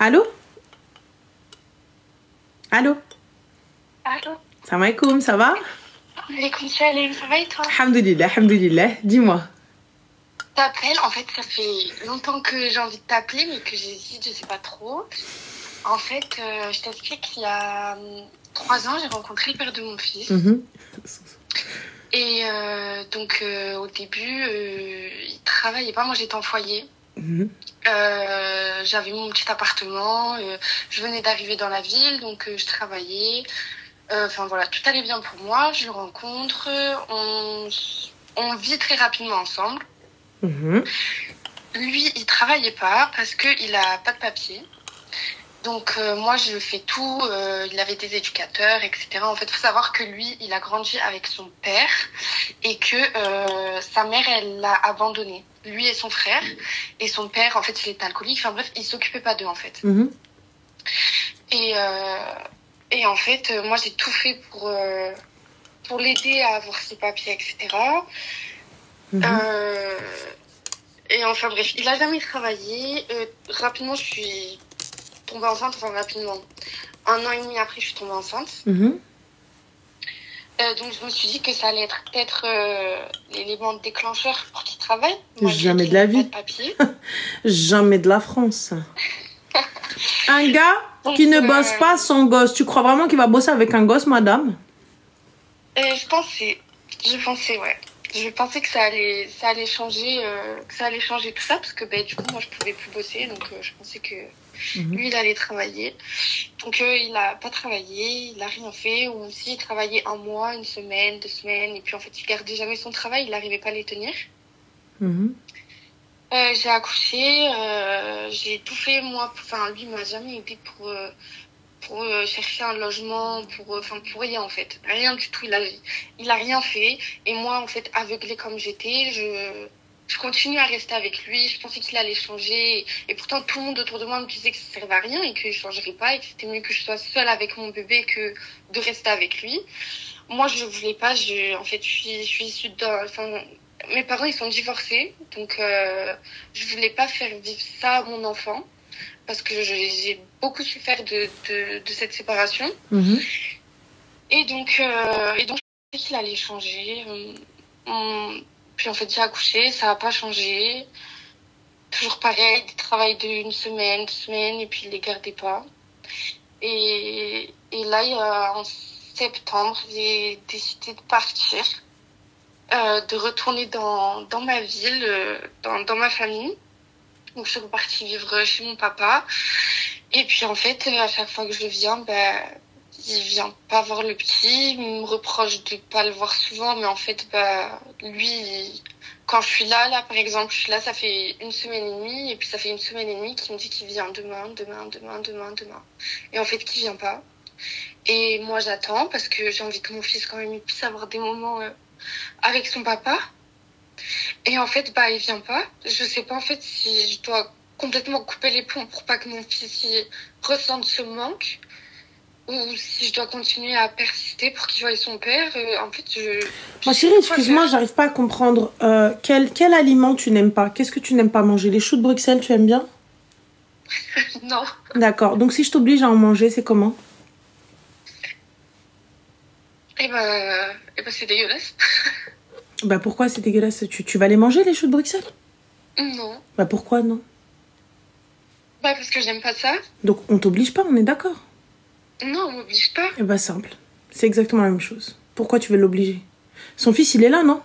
Allô? Allô? Allô? Salam alaikum, ça va? Alaikum salam, ça va et toi? Alhamdulillah, alhamdulillah. Dis-moi. T'appelles, en fait, ça fait longtemps que j'ai envie de t'appeler, mais que j'hésite, je sais pas trop. En fait, je t'explique qu'il y a 3 ans, j'ai rencontré le père de mon fils. Et donc, au début, il travaillait pas. Moi, j'étais en foyer. J'avais mon petit appartement. Je venais d'arriver dans la ville, donc je travaillais. Enfin, voilà, tout allait bien pour moi. Je le rencontre. On vit très rapidement ensemble. Lui, il travaillait pas parce qu'il a pas de papier. Donc moi je fais tout, il avait des éducateurs, etc. En fait, il faut savoir que lui, il a grandi avec son père et que sa mère, elle l'a abandonné. Lui et son frère. Et son père, en fait, il était alcoolique. Enfin bref, il s'occupait pas d'eux, en fait. Et en fait, moi j'ai tout fait pour l'aider à avoir ses papiers, etc. Et enfin bref, il a jamais travaillé. Rapidement, je suis tombée enceinte, enfin rapidement. 1 an et demi après, je suis tombée enceinte. Donc je me suis dit que ça allait être peut-être l'élément déclencheur pour qu'il travaille. Moi, jamais de la vie. Jamais de la France. Un gars qui ne bosse pas son gosse. Tu crois vraiment qu'il va bosser avec un gosse, madame? Je pensais, ouais. Je pensais que ça allait changer, tout ça, parce que du coup moi je pouvais plus bosser, donc je pensais que lui il allait travailler. Donc il a pas travaillé, il a rien fait, ou aussi il travaillait 1 mois, 1 semaine, 2 semaines, et puis en fait il gardait jamais son travail, il n'arrivait pas à les tenir. J'ai accouché, j'ai tout fait moi, enfin lui m'a jamais aidé pour chercher un logement, pour rien en fait, rien du tout, il a rien fait. Et moi en fait, aveuglée comme j'étais, je continue à rester avec lui. Je pensais qu'il allait changer, et pourtant tout le monde autour de moi me disait que ça servait à rien et que je changerais pas et que c'était mieux que je sois seule avec mon bébé que de rester avec lui. Moi je voulais pas, en fait je suis issue mes parents ils sont divorcés, donc je voulais pas faire vivre ça à mon enfant, parce que j'ai beaucoup souffert de cette séparation. Et donc je pensais qu'il allait changer. Puis en fait, j'ai accouché, ça n'a pas changé. Toujours pareil, des travails d'1 semaine, 2 semaines, et puis il les gardait pas. Et là, en septembre, j'ai décidé de partir, de retourner dans ma ville, dans ma famille. Donc je suis repartie vivre chez mon papa. Et puis en fait, à chaque fois que je viens, il vient pas voir le petit, il me reproche de pas le voir souvent, mais en fait, lui, quand je suis là, par exemple, je suis là, ça fait 1 semaine et demie, et puis ça fait 1 semaine et demie qu'il me dit qu'il vient demain. Et en fait, qu'il vient pas. Et moi, j'attends, parce que j'ai envie que mon fils, quand même, il puisse avoir des moments avec son papa. Et en fait, il vient pas. Je sais pas, en fait, si je dois complètement couper les ponts pour pas que mon fils ressente ce manque, ou si je dois continuer à persister pour qu'il voie son père. En fait, Ma chérie, excuse-moi, j'arrive pas à comprendre. Quel aliment tu n'aimes pas? Qu'est-ce que tu n'aimes pas manger? Les choux de Bruxelles, tu aimes bien? Non. D'accord. Donc si je t'oblige à en manger, c'est comment? C'est dégueulasse. Pourquoi c'est dégueulasse? Tu vas les manger, les choux de Bruxelles? Non. Pourquoi non? Parce que j'aime pas ça. Donc on t'oblige pas, on est d'accord? Non, on m'oblige pas. Simple. C'est exactement la même chose. Pourquoi tu veux l'obliger? Son fils, il est là, non?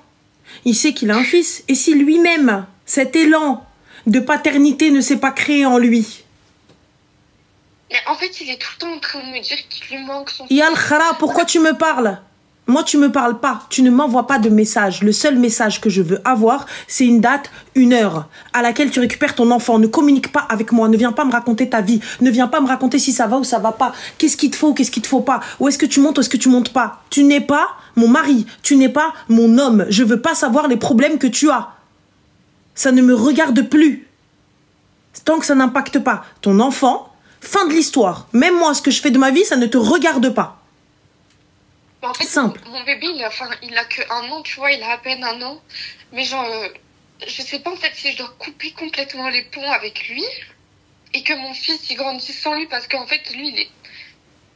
Il sait qu'il a un fils. Et si lui-même, cet élan de paternité ne s'est pas créé en lui? Mais en fait, il est tout le temps en train de me dire qu'il lui manque son fils. Yal Khara, pourquoi tu me parles? Moi, tu me parles pas. Tu ne m'envoies pas de message. Le seul message que je veux avoir, c'est une date, 1 heure, à laquelle tu récupères ton enfant. Ne communique pas avec moi. Ne viens pas me raconter ta vie. Ne viens pas me raconter si ça va ou ça va pas. Qu'est-ce qu'il te faut, qu'est-ce qu'il te faut pas. Où est-ce que tu montes, où est-ce que tu montes pas. Tu n'es pas mon mari. Tu n'es pas mon homme. Je veux pas savoir les problèmes que tu as. Ça ne me regarde plus. Tant que ça n'impacte pas ton enfant, fin de l'histoire. Même moi, ce que je fais de ma vie, ça ne te regarde pas. En fait, simple. Mon bébé, il a que 1 an, tu vois, il a à peine 1 an. Mais je sais pas en fait si je dois couper complètement les ponts avec lui, et que mon fils il grandisse sans lui parce qu'en fait lui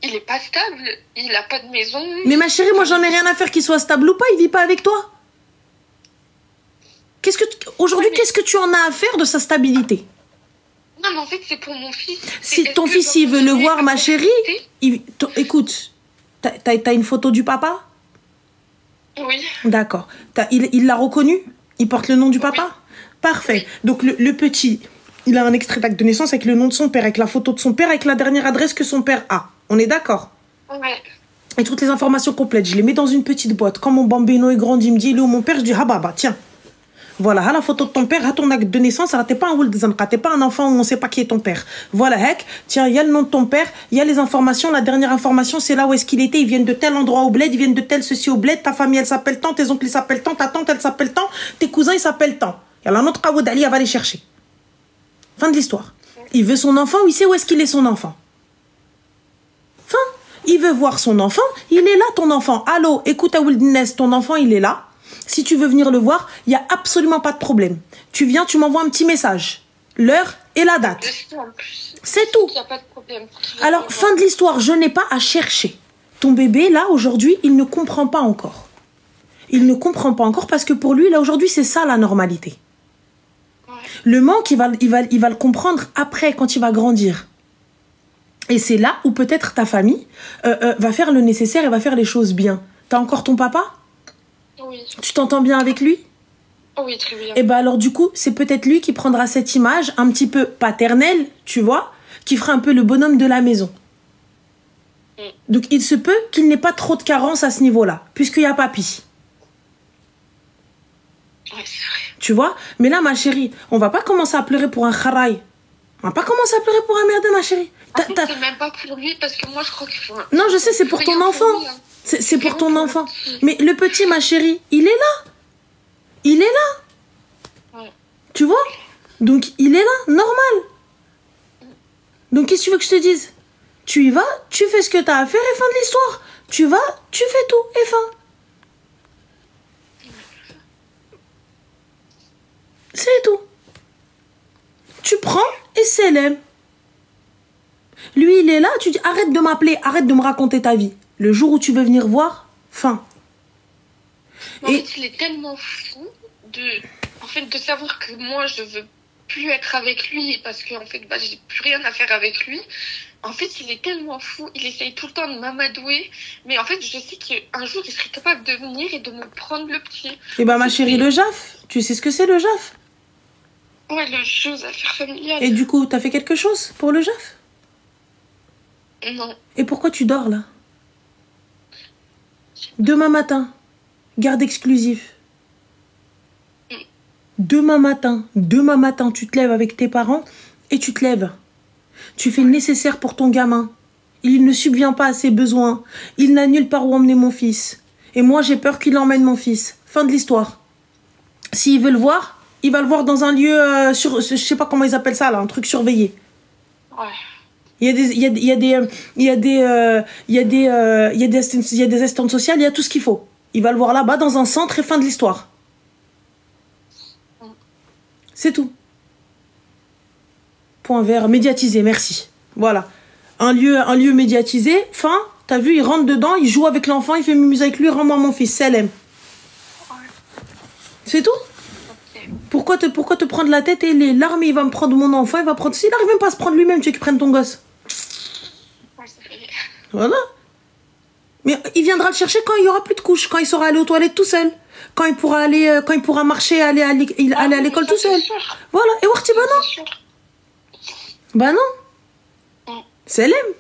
il est pas stable, il a pas de maison. Mais ma chérie, moi j'en ai rien à faire qu'il soit stable ou pas, il vit pas avec toi. Aujourd'hui, qu'est-ce que tu en as à faire de sa stabilité? Non, mais en fait, c'est pour mon fils. Si ton fils, il veut le voir, ma chérie, écoute, t'as une photo du papa? Oui. D'accord. Il l'a reconnu? Il porte le nom du papa? Oui. Parfait. Donc, le petit, il a un extrait d'acte de naissance avec le nom de son père, avec la photo de son père, avec la dernière adresse que son père a. On est d'accord? Ouais. Et toutes les informations complètes, je les mets dans une petite boîte. Quand mon bambino est grand, il me dit, il est où mon père? Je dis, ah bah, tiens. Voilà, la photo de ton père, ton acte de naissance, t'es pas un Ould Zanqa, t'es pas un enfant où on sait pas qui est ton père. Voilà, hek, tiens, il y a le nom de ton père, il y a les informations, la dernière information, c'est là où est-ce qu'il était, ils viennent de tel endroit au bled, ils viennent de tel ceci au bled, ta famille elle s'appelle tant, tes oncles ils s'appellent tant, ta tante elle s'appelle tant, tes cousins ils s'appellent tant. Il y a un autre Aoud Ali, elle va les chercher. Fin de l'histoire. Il veut son enfant, il sait où est-ce qu'il est son enfant. Fin. Il veut voir son enfant, il est là ton enfant. Allô, écoute Aould Ness, ton enfant il est là. Si tu veux venir le voir, il n'y a absolument pas de problème. Tu viens, tu m'envoies un petit message. L'heure et la date. C'est tout. Il n'y a pas de problème. Alors, fin de l'histoire, je n'ai pas à chercher. Ton bébé, là, aujourd'hui, il ne comprend pas encore. Il ne comprend pas encore parce que pour lui, là, aujourd'hui, c'est ça la normalité. Ouais. Le manque, il va le comprendre après, quand il va grandir. Et c'est là où peut-être ta famille va faire le nécessaire et va faire les choses bien. T'as encore ton papa ? Oui. Tu t'entends bien avec lui? Oui, très bien. Et ben alors du coup, c'est peut-être lui qui prendra cette image un petit peu paternelle, tu vois, qui fera un peu le bonhomme de la maison. Donc il se peut qu'il n'ait pas trop de carence à ce niveau-là, puisqu'il y a papy. Ouais, c'est vrai. Tu vois? Mais là, ma chérie, on va pas commencer à pleurer pour un kharaï. On va pas commencer à pleurer pour un merde, ma chérie. C'est même pas pour lui, parce que moi, je crois qu'il faut... Non, je sais, c'est pour ton enfant. C'est pour ton enfant. Mais le petit, ma chérie, il est là. Il est là. Ouais. Tu vois? Donc, il est là, normal. Donc, qu'est-ce que tu veux que je te dise? Tu y vas, tu fais ce que tu as à faire et fin de l'histoire. Tu vas, tu fais tout et fin. C'est tout. Tu prends et c'est l'aime. Lui, il est là, tu dis arrête de m'appeler, arrête de me raconter ta vie. Le jour où tu veux venir voir, fin. En fait, il est tellement fou de savoir que moi, je veux plus être avec lui parce que en fait, j'ai plus rien à faire avec lui. En fait, il est tellement fou, il essaye tout le temps de m'amadouer, mais en fait, je sais qu'un jour, il serait capable de venir et de me prendre le pied. Eh ben, ma chérie, le JAF, tu sais ce que c'est le JAF? Ouais, le jeu aux affaires familiales. Et du coup, t'as fait quelque chose pour le JAF? Non. Et pourquoi tu dors là? Demain matin, garde exclusif. Demain matin, tu te lèves avec tes parents et tu te lèves. Tu fais le nécessaire pour ton gamin. Il ne subvient pas à ses besoins. Il n'a nulle part où emmener mon fils. Et moi, j'ai peur qu'il emmène mon fils. Fin de l'histoire. S'il veut le voir, il va le voir dans un lieu, je sais pas comment ils appellent ça là, un truc surveillé. Ouais. Il y a des assistantes sociales, il y a tout ce qu'il faut. Il va le voir là-bas dans un centre et fin de l'histoire. C'est tout. Point vert, médiatisé, merci. Voilà. Un lieu médiatisé, fin, t'as vu, il rentre dedans, il joue avec l'enfant, il fait mumuse avec lui, rends-moi mon fils, Salem. C'est tout. Pourquoi te prendre la tête et les larmes, il va me prendre mon enfant, il va prendre... S'il n'arrive même pas à se prendre lui-même, tu veux qu'il prenne ton gosse. Voilà. Mais il viendra le chercher quand il y aura plus de couches, quand il saura aller aux toilettes tout seul, quand il pourra marcher, aller à l'école tout seul. Voilà. Et Warti, bah non. Bah non. C'est l'aime.